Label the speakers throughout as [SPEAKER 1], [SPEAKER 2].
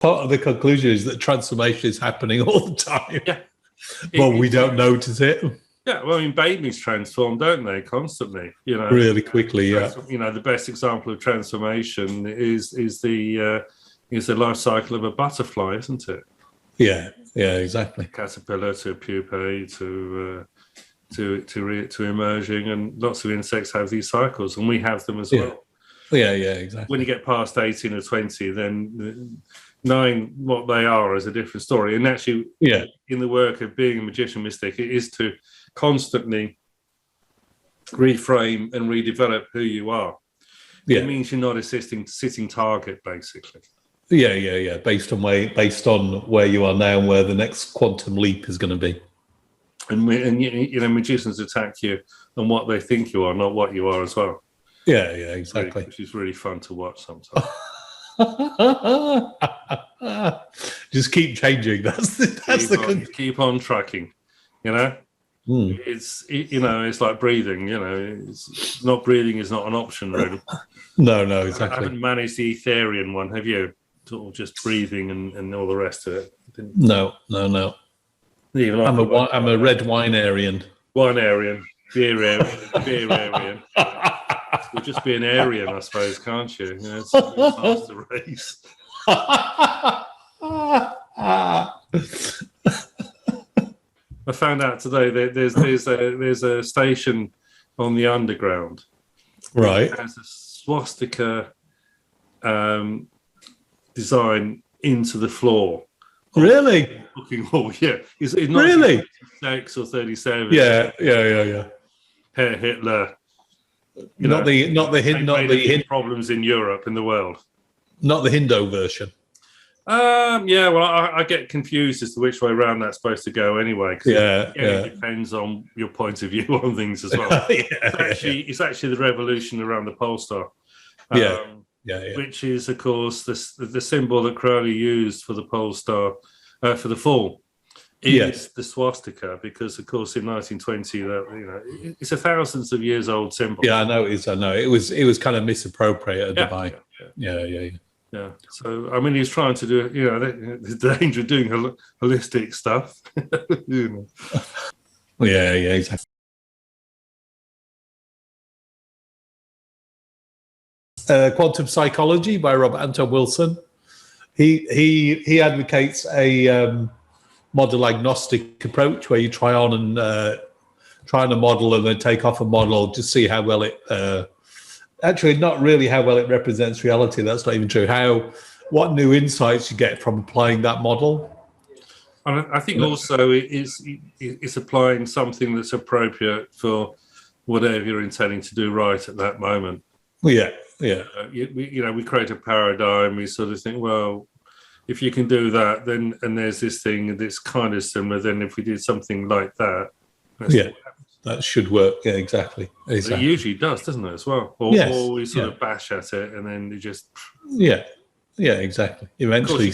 [SPEAKER 1] part of the conclusion is that transformation is happening all the time.
[SPEAKER 2] Yeah.
[SPEAKER 1] Well, we don't notice it.
[SPEAKER 2] Yeah, well, I mean, babies transform, don't they, constantly?
[SPEAKER 1] Really quickly. Yeah.
[SPEAKER 2] The best example of transformation is the life cycle of a butterfly, isn't it?
[SPEAKER 1] Yeah. Yeah. Exactly.
[SPEAKER 2] Caterpillar to pupae to emerging, and lots of insects have these cycles, and we have them as well.
[SPEAKER 1] Yeah. Yeah. Exactly.
[SPEAKER 2] When you get past 18 or 20, then knowing what they are is a different story. And actually, in the work of being a magician mystic, it is to constantly reframe and redevelop who you are. It means you're not a sitting target, basically.
[SPEAKER 1] Yeah. Based on where you are now and where the next quantum leap is going to be.
[SPEAKER 2] And magicians attack you on what they think you are, not what you are as well.
[SPEAKER 1] Yeah, exactly.
[SPEAKER 2] Which is really fun to watch sometimes.
[SPEAKER 1] Just keep changing.
[SPEAKER 2] Keep on tracking. It's like breathing. It's not breathing is not an option really.
[SPEAKER 1] No, exactly.
[SPEAKER 2] I haven't managed the Etherian one, have you? Sort of just breathing and all the rest of it.
[SPEAKER 1] No. I'm a red winearian.
[SPEAKER 2] Beerarian. You'll just be an Aryan, I suppose, can't you? It's hard to race. I found out today that there's a station on the underground,
[SPEAKER 1] right?
[SPEAKER 2] It has a swastika design into the floor.
[SPEAKER 1] Really?
[SPEAKER 2] Looking hall, yeah. It's not
[SPEAKER 1] really
[SPEAKER 2] 36 or 37.
[SPEAKER 1] Yeah.
[SPEAKER 2] Herr Hitler.
[SPEAKER 1] Not the
[SPEAKER 2] problems in Europe, in the world.
[SPEAKER 1] Not the Hindo version.
[SPEAKER 2] Yeah, well, I get confused as to which way around that's supposed to go anyway. It depends on your point of view on things as well. It's actually the revolution around the pole star. Which is, of course, the symbol that Crowley used for the pole star, for the fall. Is the swastika, because of course in 1920 it's a thousands of years old symbol.
[SPEAKER 1] Yeah, I know it was kind of misappropriated by. Yeah.
[SPEAKER 2] So I mean, he's trying to do the danger of doing holistic stuff.
[SPEAKER 1] Yeah, exactly. Quantum Psychology by Robert Anton Wilson. He advocates a model agnostic approach where you try on a model and then take off a model to see how well it actually not really how well it represents reality. That's not even true. What new insights you get from applying that model.
[SPEAKER 2] And I think also it's applying something that's appropriate for whatever you're intending to do right at that moment.
[SPEAKER 1] Yeah.
[SPEAKER 2] We create a paradigm. We sort of think, well, if you can do that, then and there's this thing that's kind of similar. Then if we did something like that,
[SPEAKER 1] that should work. Yeah, exactly.
[SPEAKER 2] It usually does, doesn't it, as well? Or we sort of bash at it, and then it just
[SPEAKER 1] exactly. Eventually,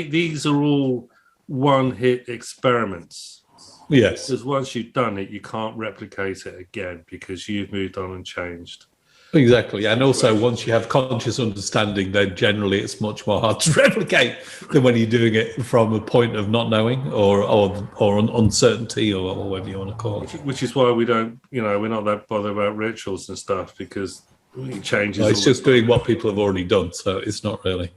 [SPEAKER 2] these are all one-hit experiments.
[SPEAKER 1] Yes,
[SPEAKER 2] because once you've done it, you can't replicate it again because you've moved on and changed.
[SPEAKER 1] Exactly, and also once you have conscious understanding, then generally it's much more hard to replicate than when you're doing it from a point of not knowing or uncertainty or whatever you want to call it.
[SPEAKER 2] Which is why we don't, we're not that bothered about rituals and stuff because it changes.
[SPEAKER 1] It's just doing what people have already done, so it's not really.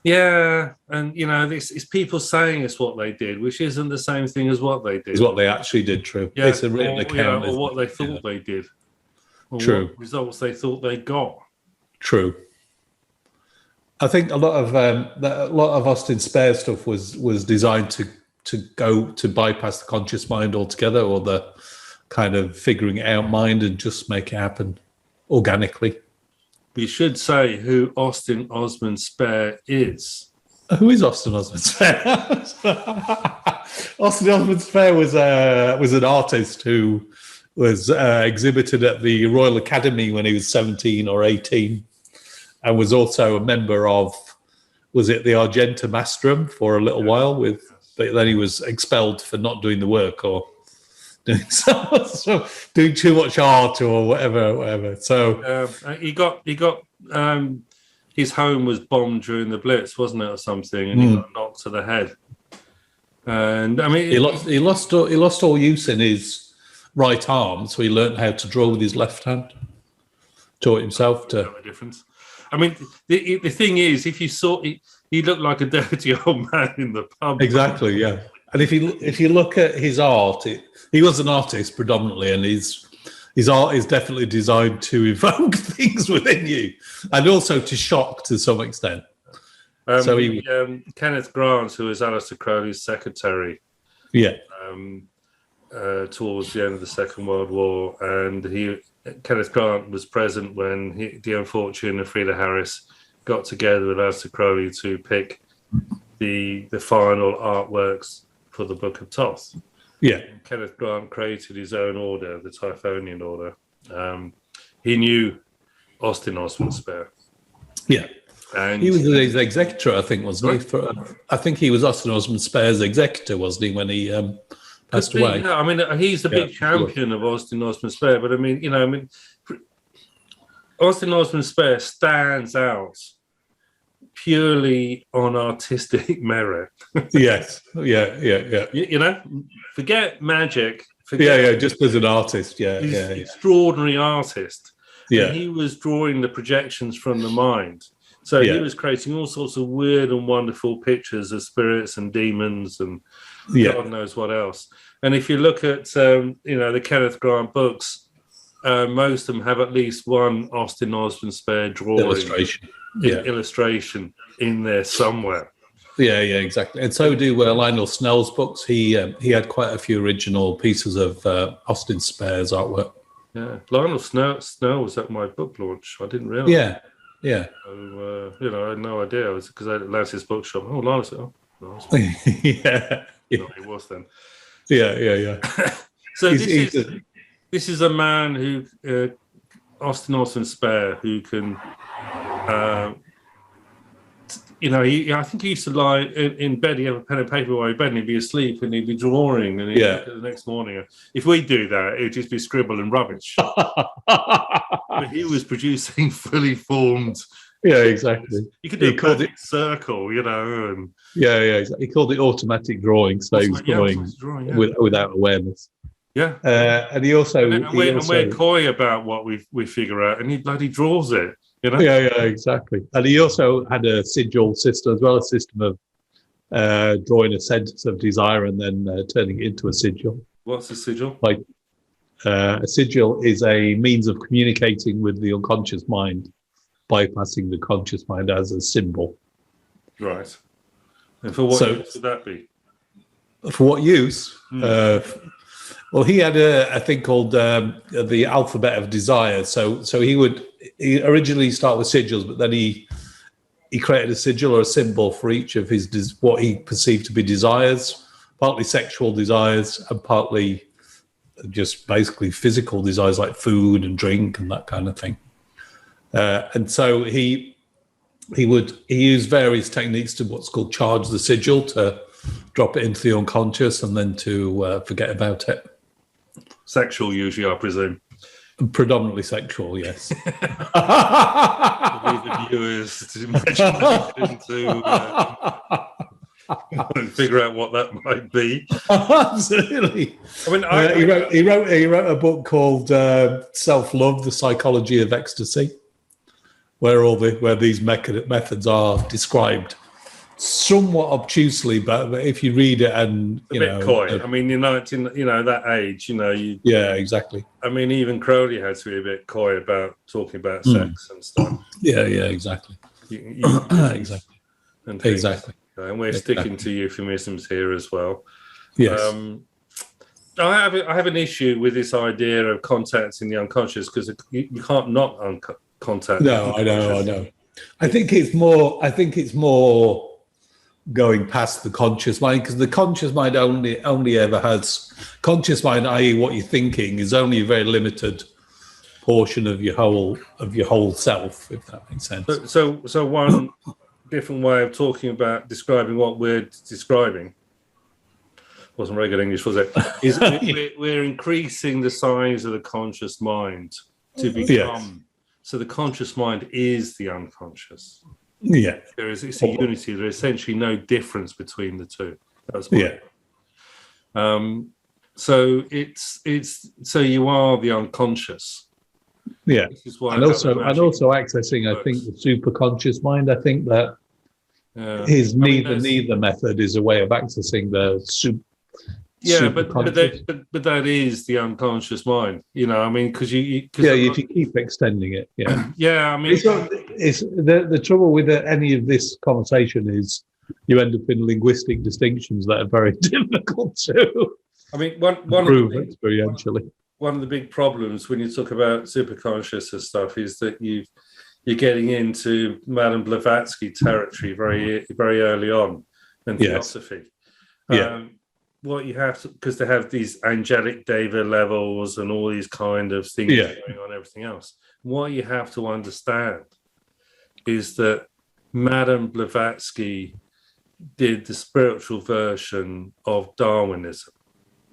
[SPEAKER 2] Yeah, and it's people saying it's what they did, which isn't the same thing as what they did.
[SPEAKER 1] It's what they actually did. True.
[SPEAKER 2] Yeah,
[SPEAKER 1] it's a written account,
[SPEAKER 2] or what they thought they did.
[SPEAKER 1] True.
[SPEAKER 2] What results they thought they got.
[SPEAKER 1] True. I think a lot of Austin Spare stuff was designed to go to bypass the conscious mind altogether, or the kind of figuring it out mind, and just make it happen organically.
[SPEAKER 2] We should say who Austin Osman Spare is.
[SPEAKER 1] Who is Austin Osman Spare? Austin Osman Spare was an artist who was exhibited at the Royal Academy when he was 17 or 18, and was also a member of, was it the Argenta Mastrum for a little while, but then he was expelled for not doing the work or doing so doing too much art or whatever. So
[SPEAKER 2] he got his home was bombed during the Blitz, wasn't it, or something, and he got knocked to the head. And I mean,
[SPEAKER 1] he lost all use in his right arm, so he learned how to draw with his left hand. Taught himself to.
[SPEAKER 2] No difference. I mean, the thing is, if you saw, he looked like a dirty old man in the pub.
[SPEAKER 1] Exactly, yeah. And if you look at his art, he was an artist predominantly, and his art is definitely designed to evoke things within you, and also to shock to some extent.
[SPEAKER 2] So Kenneth Grant, who was Aleister Crowley's secretary, towards the end of the Second World War, and Kenneth Grant was present when Dion Fortune and Freda Harris got together with Aleister Crowley to pick the final artworks for the Book of Thoth.
[SPEAKER 1] Yeah,
[SPEAKER 2] and Kenneth Grant created his own order, the Typhonian order. He knew Austin Osman Spare.
[SPEAKER 1] Yeah. And he was his executor, I think, wasn't he? I think he was Austin Osman Spare's executor, wasn't he, when he passed away?
[SPEAKER 2] Yeah, I mean, he's the big champion of Austin Osman Spare, but I mean, Austin Osman Spare stands out purely on artistic merit.
[SPEAKER 1] Yes, yeah.
[SPEAKER 2] You know, forget magic.
[SPEAKER 1] Just as an artist, he's an
[SPEAKER 2] extraordinary artist.
[SPEAKER 1] Yeah,
[SPEAKER 2] and he was drawing the projections from the mind. So he was creating all sorts of weird and wonderful pictures of spirits and demons and God knows what else. And if you look at, the Kenneth Grant books, most of them have at least one Austin Osman Spare drawing illustration in there somewhere.
[SPEAKER 1] Yeah, exactly. And so do Lionel Snell's books. He had quite a few original pieces of Austin Spare's artwork.
[SPEAKER 2] Yeah, Lionel Snell was at my book launch. I didn't realise.
[SPEAKER 1] Yeah.
[SPEAKER 2] So, I had no idea. It was because I at Lance's bookshop. Oh, Lionel.
[SPEAKER 1] Yeah.
[SPEAKER 2] No, he was then.
[SPEAKER 1] Yeah.
[SPEAKER 2] So this is a man who, Austin Osman Spare, who can, I think he used to lie in bed. He'd have a pen and paper while he'd bed, and he'd be asleep, and he'd be drawing, and he'd look at the next morning. If we do that, it'd just be scribble and rubbish. But he was producing fully formed.
[SPEAKER 1] Yeah, exactly.
[SPEAKER 2] You could do a perfect circle, and
[SPEAKER 1] exactly. He called it automatic drawing, so he was drawing without awareness.
[SPEAKER 2] Yeah,
[SPEAKER 1] and he also
[SPEAKER 2] we're coy about what we figure out, and he bloody draws it.
[SPEAKER 1] Yeah, exactly. And he also had a sigil system as well, a system of drawing a sentence of desire and then turning it into a sigil.
[SPEAKER 2] What's a sigil?
[SPEAKER 1] Like a sigil is a means of communicating with the unconscious mind, bypassing the conscious mind as a symbol.
[SPEAKER 2] Right. And for what use would that be?
[SPEAKER 1] For what use? Well, he had a thing called the alphabet of desire. So he originally start with sigils, but then he created a sigil or a symbol for each of his what he perceived to be desires, partly sexual desires and partly just basically physical desires like food and drink and that kind of thing. And so he used various techniques to what's called charge the sigil, to drop it into the unconscious and then to forget about it.
[SPEAKER 2] Sexual, usually, I presume.
[SPEAKER 1] Predominantly sexual, yes.
[SPEAKER 2] The viewers to imagine to figure out what that might be.
[SPEAKER 1] Absolutely. I mean, he wrote a book called Self-Love: The Psychology of Ecstasy, where these methods are described somewhat obtusely, but if you read it and
[SPEAKER 2] a bit coy. I mean, that age,
[SPEAKER 1] yeah, exactly.
[SPEAKER 2] I mean, even Crowley had to be a bit coy about talking about sex and stuff.
[SPEAKER 1] Yeah, exactly. Exactly.
[SPEAKER 2] And we're sticking to euphemisms here as well.
[SPEAKER 1] Yes.
[SPEAKER 2] I have an issue with this idea of contacting the unconscious, because you can't not contact.
[SPEAKER 1] No, I know. I think it's more going past the conscious mind, because the conscious mind only ever has conscious mind, i.e., what you're thinking, is only a very limited portion of your whole self, if that makes sense.
[SPEAKER 2] So one different way of describing what we're describing, wasn't very good English, was it? Is we're increasing the size of the conscious mind to become So the conscious mind is the unconscious.
[SPEAKER 1] Yeah.
[SPEAKER 2] It's a unity. There's essentially no difference between the two. That's what so so you are the unconscious.
[SPEAKER 1] Yeah.
[SPEAKER 2] This is why
[SPEAKER 1] and also accessing, I think, the superconscious mind. I think that his neither method is a way of accessing the
[SPEAKER 2] but that is the unconscious mind, because
[SPEAKER 1] if you keep extending it, it's the trouble with any of this conversation is you end up in linguistic distinctions that are very difficult to prove experientially.
[SPEAKER 2] One of the big problems when you talk about superconscious and stuff is that you're getting into Madame Blavatsky territory very, very early on in theosophy. What you have to, because they have these angelic deva levels and all these kind of things going on, everything else. What you have to understand is that Madame Blavatsky did the spiritual version of Darwinism.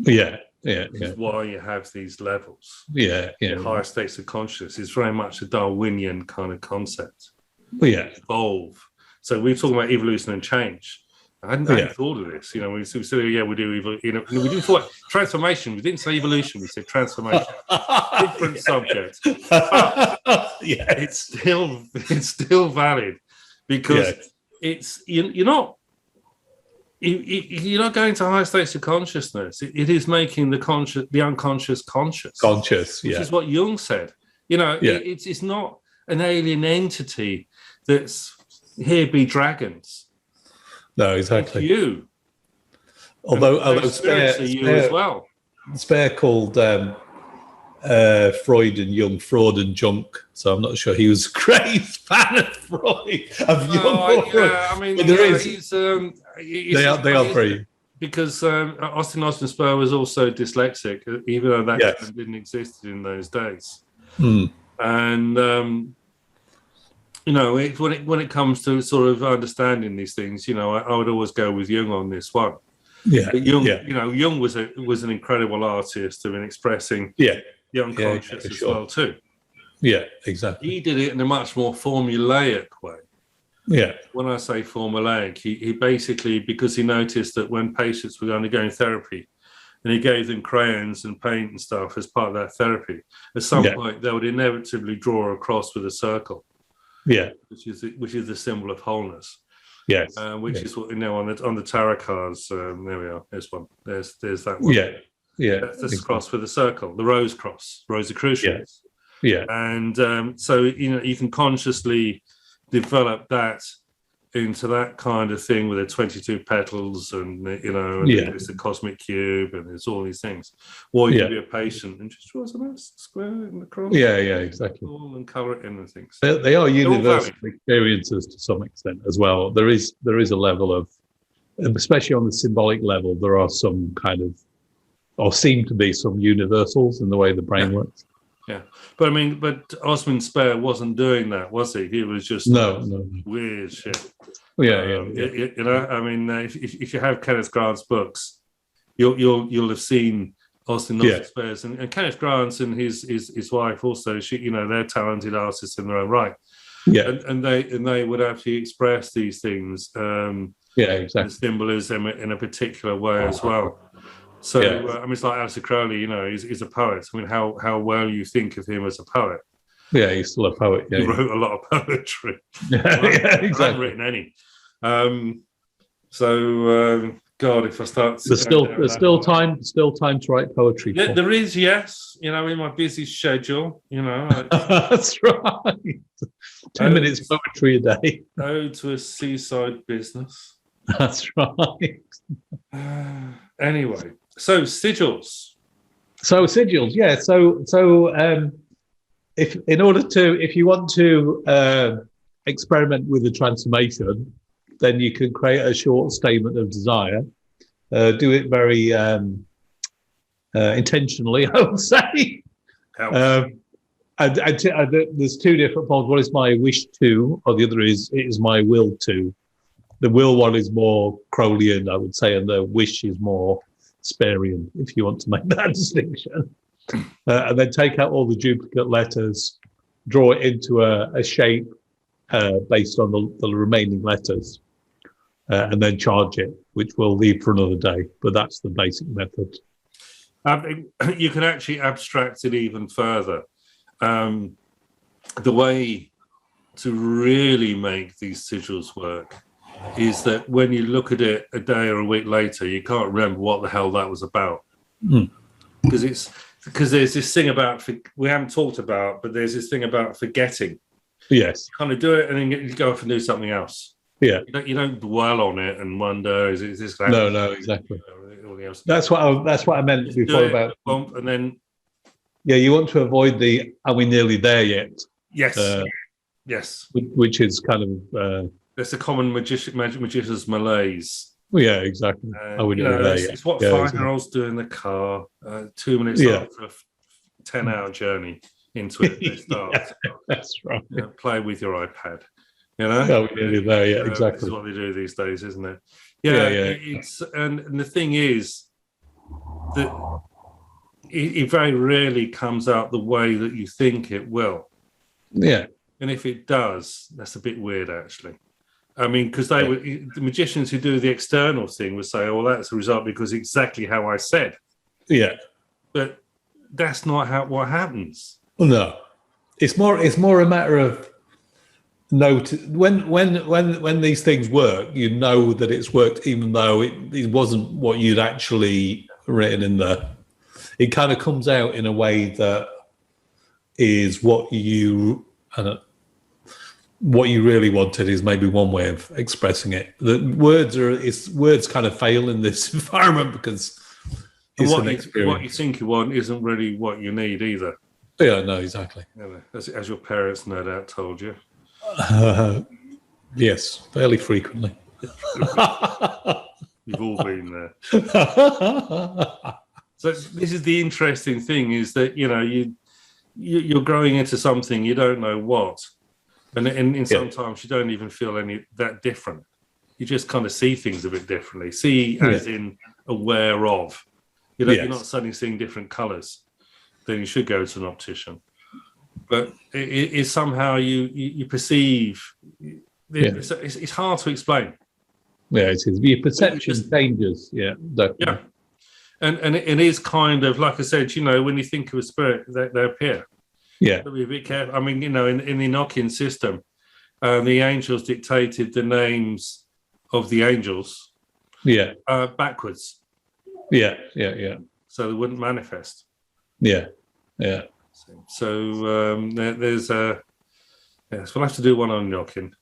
[SPEAKER 2] Which is why you have these levels. Higher states of consciousness is very much a Darwinian kind of concept. Evolve. So we're talking about evolution and change. I hadn't thought of this. We said, we do. We didn't talk transformation. We didn't say evolution. We said transformation. Different subject. It's still valid because it's you're not going to higher states of consciousness. It is making the unconscious conscious. Which is what Jung said. It's not an alien entity that's here be dragons.
[SPEAKER 1] No, exactly.
[SPEAKER 2] It's you.
[SPEAKER 1] Although
[SPEAKER 2] Spare you as well.
[SPEAKER 1] Spare called Freud and Jung fraud and junk. So I'm not sure he was a great fan of Freud. They are very.
[SPEAKER 2] Because Austin Osman Spare was also dyslexic, even though that term didn't exist in those days. And when it comes to sort of understanding these things, I would always go with Jung on this one. But Jung was an incredible artist in expressing the unconscious as well too.
[SPEAKER 1] Yeah, exactly.
[SPEAKER 2] He did it in a much more formulaic way.
[SPEAKER 1] Yeah.
[SPEAKER 2] When I say formulaic, he basically, because he noticed that when patients were undergoing therapy, and he gave them crayons and paint and stuff as part of that therapy, at some point they would inevitably draw a cross with a circle. Which is the symbol of wholeness.
[SPEAKER 1] Yes.
[SPEAKER 2] Which is what on the tarot cards. There we are. There's one. There's that one. That's the cross with a circle. The rose cross, Rosicrucians. And so you can consciously develop that into that kind of thing with the 22 petals and there's the cosmic cube and there's all these things. Or you can be a patient and just draw a nice square in the cross.
[SPEAKER 1] Exactly.
[SPEAKER 2] And colour it in and things.
[SPEAKER 1] They are universal experiences to some extent as well. There is a level of, especially on the symbolic level, there are some kind of, or seem to be some universals in the way the brain works.
[SPEAKER 2] But Osman Spare wasn't doing that, was he? He was just weird shit. If you have Kenneth Grant's books, you'll have seen Austin Osman Spare's and Kenneth Grant and his wife also. They're talented artists in their own right. And they would actually express these things. Exactly. The symbolism in a particular way as well. So it's like Alistair Crowley, he's a poet. How well you think of him as a poet?
[SPEAKER 1] He's still a poet.
[SPEAKER 2] He wrote a lot of poetry.
[SPEAKER 1] Exactly.
[SPEAKER 2] I haven't written any. God, if I start,
[SPEAKER 1] there's still time to write poetry.
[SPEAKER 2] There is, in my busy schedule.
[SPEAKER 1] That's right. 10 minutes poetry a day.
[SPEAKER 2] Ode to a seaside business.
[SPEAKER 1] That's right.
[SPEAKER 2] Anyway. So sigils,
[SPEAKER 1] yeah. If you want to experiment with the transformation, then you can create a short statement of desire. Do it very intentionally, I would say. There's two different forms. One is my wish to, or the other is it is my will to. The will one is more Crowleyan, I would say, and the wish is more Sparian, if you want to make that distinction. And then take out all the duplicate letters, draw it into a shape based on the remaining letters, and then charge it, which we'll leave for another day. But that's the basic method.
[SPEAKER 2] You can actually abstract it even further. The way to really make these sigils work is that when you look at it a day or a week later, you can't remember what the hell that was about. Because there's this thing about, we haven't talked about, but there's this thing about forgetting.
[SPEAKER 1] Yes.
[SPEAKER 2] You kind of do it and then you go off and do something else.
[SPEAKER 1] Yeah.
[SPEAKER 2] You don't dwell on it and wonder, is this going
[SPEAKER 1] to No, exactly. That's what I meant before about
[SPEAKER 2] bump and then.
[SPEAKER 1] Yeah, you want to avoid the "are we nearly there yet?"
[SPEAKER 2] Yes. Yes.
[SPEAKER 1] Which is kind of
[SPEAKER 2] that's a common magician's malaise.
[SPEAKER 1] Well, yeah, exactly. Are we nearly there yet?
[SPEAKER 2] It's what 5-year-olds do in the car. 2 minutes after a 10-hour journey into it. They start.
[SPEAKER 1] That's right.
[SPEAKER 2] Play with your iPad. You know,
[SPEAKER 1] are we nearly there yet? Exactly.
[SPEAKER 2] This is what they do these days, isn't it? Yeah. It's and the thing is that it very rarely comes out the way that you think it will.
[SPEAKER 1] Yeah.
[SPEAKER 2] And if it does, that's a bit weird, actually. I mean, because the magicians who do the external thing would say, "Oh, well, that's a result because exactly how I said."
[SPEAKER 1] Yeah.
[SPEAKER 2] But that's not what happens.
[SPEAKER 1] No. It's more a matter of when these things work, you know that it's worked, even though it wasn't what you'd actually written in there. It kind of comes out in a way that is what you really wanted is maybe one way of expressing it. The words kind of fail in this environment because it's an experience.
[SPEAKER 2] What you think you want isn't really what you need either.
[SPEAKER 1] Yeah, no, exactly.
[SPEAKER 2] As your parents no doubt told you.
[SPEAKER 1] Yes, fairly frequently.
[SPEAKER 2] You've all been there. So this is the interesting thing: is that you're growing into something you don't know what, and sometimes you don't even feel that different. You just kind of see things a bit differently. See as in aware of. You're not suddenly seeing different colours. Then you should go to an optician. But it's somehow you perceive. It's hard to explain.
[SPEAKER 1] Yeah, it is. Your perception changes. Yeah, definitely.
[SPEAKER 2] Yeah. And it is kind of, like I said, when you think of a spirit, they appear.
[SPEAKER 1] Yeah.
[SPEAKER 2] So be a bit careful. I mean, in the Enochian system, the angels dictated the names of the angels backwards.
[SPEAKER 1] Yeah.
[SPEAKER 2] So they wouldn't manifest.
[SPEAKER 1] Yeah.
[SPEAKER 2] So there's a... Yes, we'll have to do one on Enochian.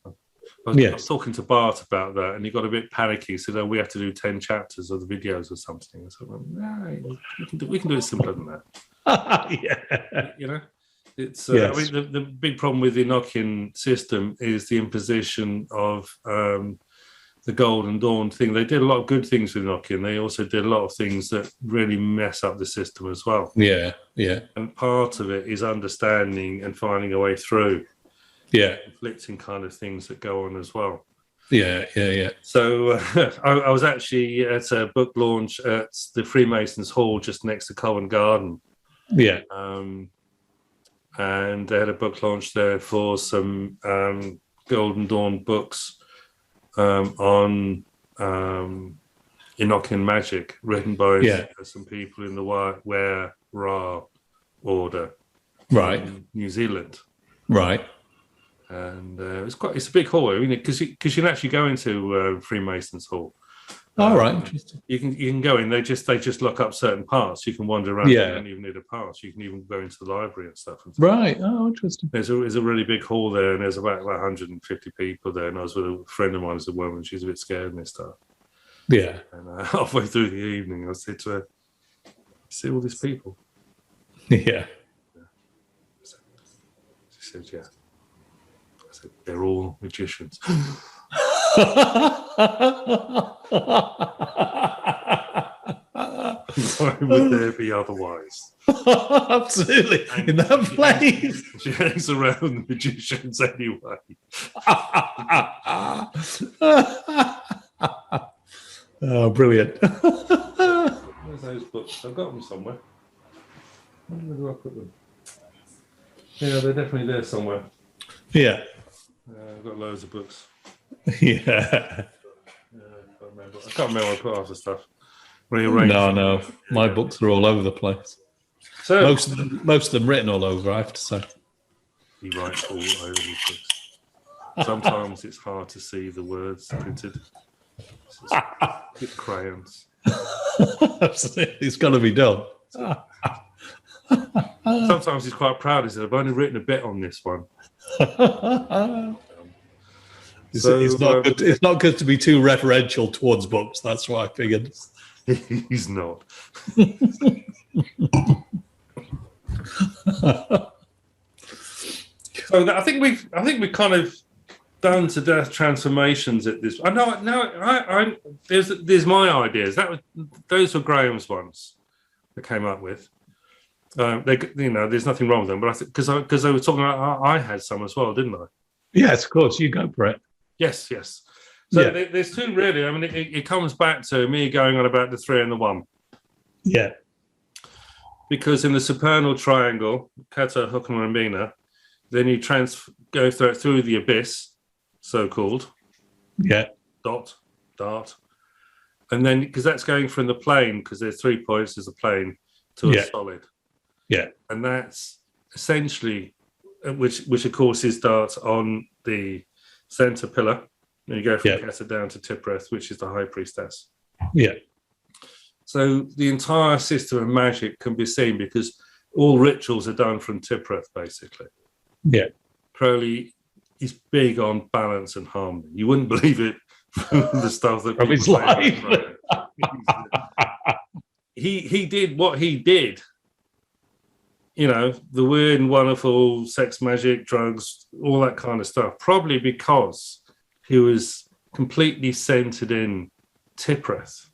[SPEAKER 2] I was talking to Bart about that, and he got a bit panicky. He said, "Oh, we have to do 10 chapters of the videos or something." I said, "Well, no, we can do it simpler than that." Yeah. It's. I mean, the big problem with the Enochian system is the imposition of the Golden Dawn thing. They did a lot of good things with Enochian. They also did a lot of things that really mess up the system as well.
[SPEAKER 1] Yeah.
[SPEAKER 2] And part of it is understanding and finding a way through. Conflicting kind of things that go on as well. Yeah. So I was actually at a book launch at the Freemasons Hall just next to Covent Garden.
[SPEAKER 1] Yeah.
[SPEAKER 2] And they had a book launch there for some Golden Dawn books on Enochian magic, written by some people in the Ware-Ra order, New Zealand, And it's a big hall, I mean, because you can actually go into Freemasons Hall.
[SPEAKER 1] Interesting.
[SPEAKER 2] You can go in. They just lock up certain parts. You can wander around. You don't even need a pass. You can even go into the library and stuff.
[SPEAKER 1] Right. Oh, interesting.
[SPEAKER 2] There's a really big hall there, and there's about 150 people there. And I was with a friend of mine who's a woman. She's a bit scared and stuff.
[SPEAKER 1] Yeah.
[SPEAKER 2] And halfway through the evening, I said to her, "See all these people?"
[SPEAKER 1] Yeah.
[SPEAKER 2] She said, "Yeah." I said, "They're all magicians." Why would there be otherwise?
[SPEAKER 1] Absolutely.
[SPEAKER 2] And
[SPEAKER 1] in that place.
[SPEAKER 2] She hangs around the magicians anyway.
[SPEAKER 1] Oh, brilliant.
[SPEAKER 2] Where's those books? I've got them somewhere. Where do I put them? Yeah, they're definitely there somewhere.
[SPEAKER 1] Yeah.
[SPEAKER 2] I've got loads of books.
[SPEAKER 1] Yeah.
[SPEAKER 2] I can't remember where I put half the stuff.
[SPEAKER 1] No. My books are all over the place.
[SPEAKER 2] So
[SPEAKER 1] most of them written all over, I have to say.
[SPEAKER 2] He writes all over his books. Sometimes it's hard to see the words printed with crayons.
[SPEAKER 1] It's got to be done.
[SPEAKER 2] Sometimes he's quite proud. He said, "I've only written a bit on this one."
[SPEAKER 1] It's not good to be too reverential towards books. That's what I figured.
[SPEAKER 2] He's not. So I think we've kind of done to death transformations at this. I know. There's my ideas. Those were Graham's ones that came up with. There's nothing wrong with them, but because I was talking about, I had some as well, didn't I?
[SPEAKER 1] Yes, of course. You go for it.
[SPEAKER 2] Yes. So there's two really. I mean, it comes back to me going on about the 3 and the 1.
[SPEAKER 1] Yeah.
[SPEAKER 2] Because in the Supernal Triangle, Kether, Hukam, and Mina, then you go through the abyss, so-called.
[SPEAKER 1] Yeah.
[SPEAKER 2] Dart. And then, because that's going from the plane, because there's 3 points as a plane, to a solid.
[SPEAKER 1] Yeah.
[SPEAKER 2] And that's essentially, which of course is Dart on the center pillar. And you go from Kether down to Tipareth, which is the High Priestess.
[SPEAKER 1] Yeah.
[SPEAKER 2] So the entire system of magic can be seen because all rituals are done from Tipareth, basically.
[SPEAKER 1] Yeah.
[SPEAKER 2] Crowley is big on balance and harmony. You wouldn't believe it from the stuff that
[SPEAKER 1] from his life.
[SPEAKER 2] He did what he did. You know, the weird and wonderful sex, magic, drugs, all that kind of stuff. Probably because he was completely centered in Tipareth.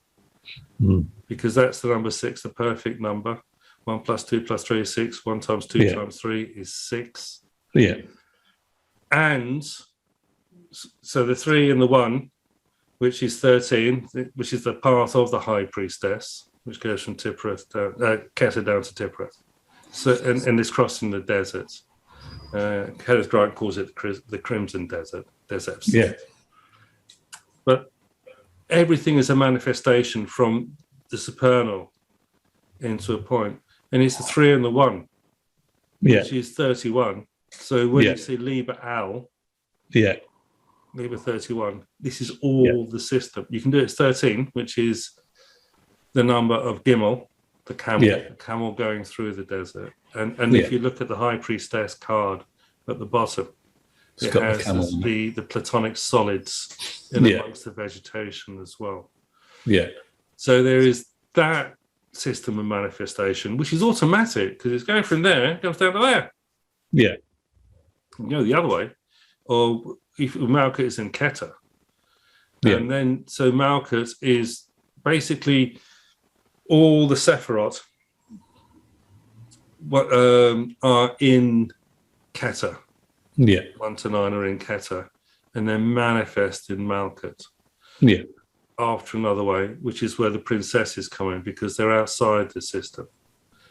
[SPEAKER 2] Because that's the number 6, the perfect number. 1 + 2 + 3 is 6. 1 × 2 × 3 is 6.
[SPEAKER 1] Yeah. And
[SPEAKER 2] so the 3 and the 1, which is 13, which is the path of the High Priestess, which goes from Kether down to Tipareth. So, and it's crossing the desert. Kenneth Grant calls it the Crimson Desert.
[SPEAKER 1] Yeah.
[SPEAKER 2] But everything is a manifestation from the supernal into a point. And it's the 3 and the 1, which is 31. So when you see Liber Al, Liber 31, this is all the system. You can do it 13, which is the number of Gimel, the camel going through the desert. And if you look at the High Priestess card at the bottom, it has the platonic solids in amongst the vegetation as well.
[SPEAKER 1] Yeah.
[SPEAKER 2] So there is that system of manifestation, which is automatic because it's going from there, it goes down to there.
[SPEAKER 1] Yeah.
[SPEAKER 2] You go the other way. Or if Malkuth is in Kether. And then, so Malkuth is basically all the Sephirot are in Kether. 1 to 9 are in Kether, and then manifest in Malkuth.
[SPEAKER 1] Yeah.
[SPEAKER 2] After another way, which is where the princesses come in because they're outside the system.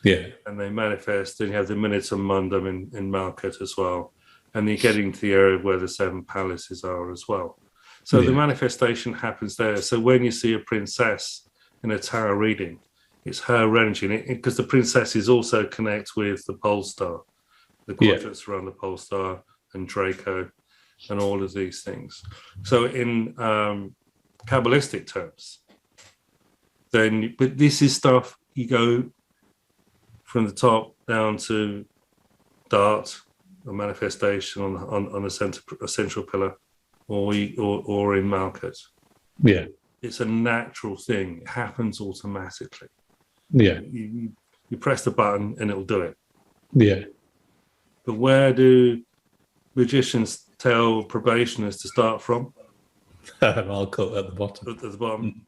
[SPEAKER 1] Yeah.
[SPEAKER 2] And they manifest, and you have the Minutum Mundum in Malkuth as well. And you're getting to the area where the 7 palaces are as well. So the manifestation happens there. So when you see a princess in a tarot reading, it's her energy, because the princesses also connect with the pole star, the quadrants around the pole star, and Draco, and all of these things. So in Kabbalistic terms, but this is stuff you go from the top down to Dart, a manifestation on a central pillar, or in Malkuth.
[SPEAKER 1] Yeah.
[SPEAKER 2] It's a natural thing. It happens automatically.
[SPEAKER 1] Yeah.
[SPEAKER 2] You press the button and it'll do it.
[SPEAKER 1] Yeah.
[SPEAKER 2] But where do magicians tell probationers to start from?
[SPEAKER 1] Malkuth at the bottom.
[SPEAKER 2] At the bottom.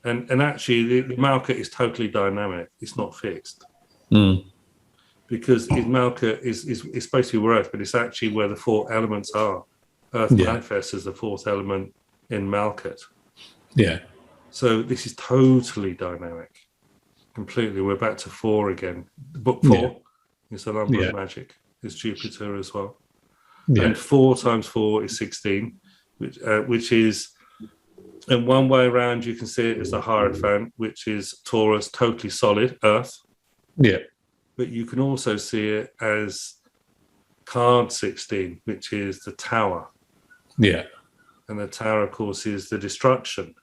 [SPEAKER 2] And actually, the Malkuth is totally dynamic. It's not fixed. Because Malkuth is supposed to be where Earth, but it's actually where the 4 elements are. Earth manifests as the 4th element in Malkuth.
[SPEAKER 1] Yeah.
[SPEAKER 2] So this is totally dynamic. Completely. We're back to 4 again. Book 4 It's a number of magic. It's Jupiter as well.
[SPEAKER 1] Yeah.
[SPEAKER 2] And 4 times 4 is 16, which is, in one way around, you can see it as the Hierophant, which is Taurus, totally solid, Earth.
[SPEAKER 1] Yeah.
[SPEAKER 2] But you can also see it as card 16, which is the Tower.
[SPEAKER 1] Yeah.
[SPEAKER 2] And the Tower, of course, is the destruction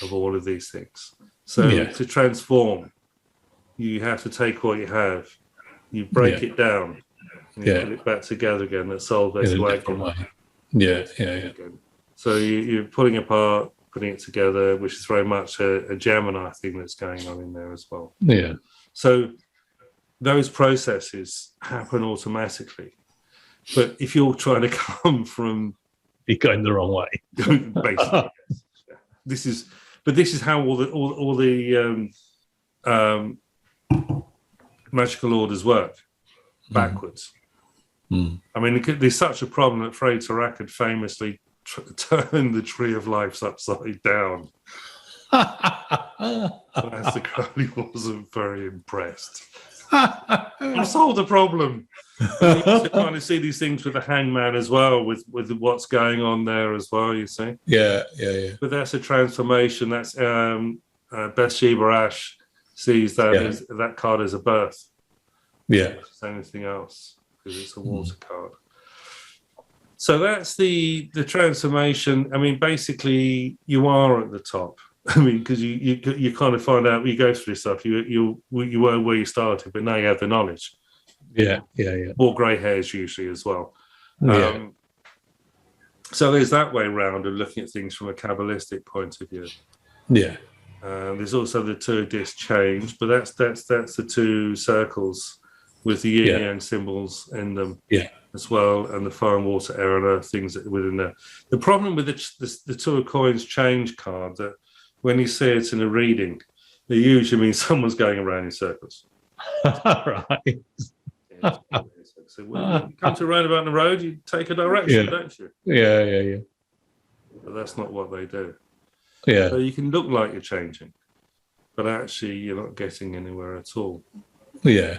[SPEAKER 2] of all of these things. So to transform, you have to take what you have, you break it down, and you put it back together again. That's solved.
[SPEAKER 1] Yeah.
[SPEAKER 2] So you're pulling apart, putting it together, which is very much a Gemini thing that's going on in there as well.
[SPEAKER 1] Yeah.
[SPEAKER 2] So those processes happen automatically. But if you're trying to come from...
[SPEAKER 1] You're going the wrong way.
[SPEAKER 2] Basically, yes. This is how all the magical orders work, backwards.
[SPEAKER 1] Mm.
[SPEAKER 2] I mean, there's such a problem that Frater Achad famously turned the Tree of Life upside down. Master Crowley wasn't very impressed. I've solved the problem. You also kind of see these things with the Hangman as well, with what's going on there as well, you see.
[SPEAKER 1] Yeah.
[SPEAKER 2] But that's a transformation. That's Bathsheba Ash sees that as, that card as a birth.
[SPEAKER 1] Yeah.
[SPEAKER 2] As anything else, because it's a water card. So that's the transformation. I mean, basically, you are at the top. I mean, because you kind of find out, you go through stuff, you were where you started, but now you have the knowledge.
[SPEAKER 1] Yeah.
[SPEAKER 2] More grey hairs usually as well.
[SPEAKER 1] Yeah.
[SPEAKER 2] So there's that way round of looking at things from a Kabbalistic point of view.
[SPEAKER 1] Yeah.
[SPEAKER 2] There's also the 2-disc change, but that's the 2 circles with the yin yang symbols in them as well, and the fire and water, air and earth things that within there. The problem with the 2 of coins change card, that when you see it in a reading, it usually means someone's going around in circles.
[SPEAKER 1] Right.
[SPEAKER 2] So when you come to a roundabout in the road, you take a direction, don't you?
[SPEAKER 1] Yeah.
[SPEAKER 2] But that's not what they do.
[SPEAKER 1] Yeah.
[SPEAKER 2] So you can look like you're changing, but actually you're not getting anywhere at all.
[SPEAKER 1] Yeah.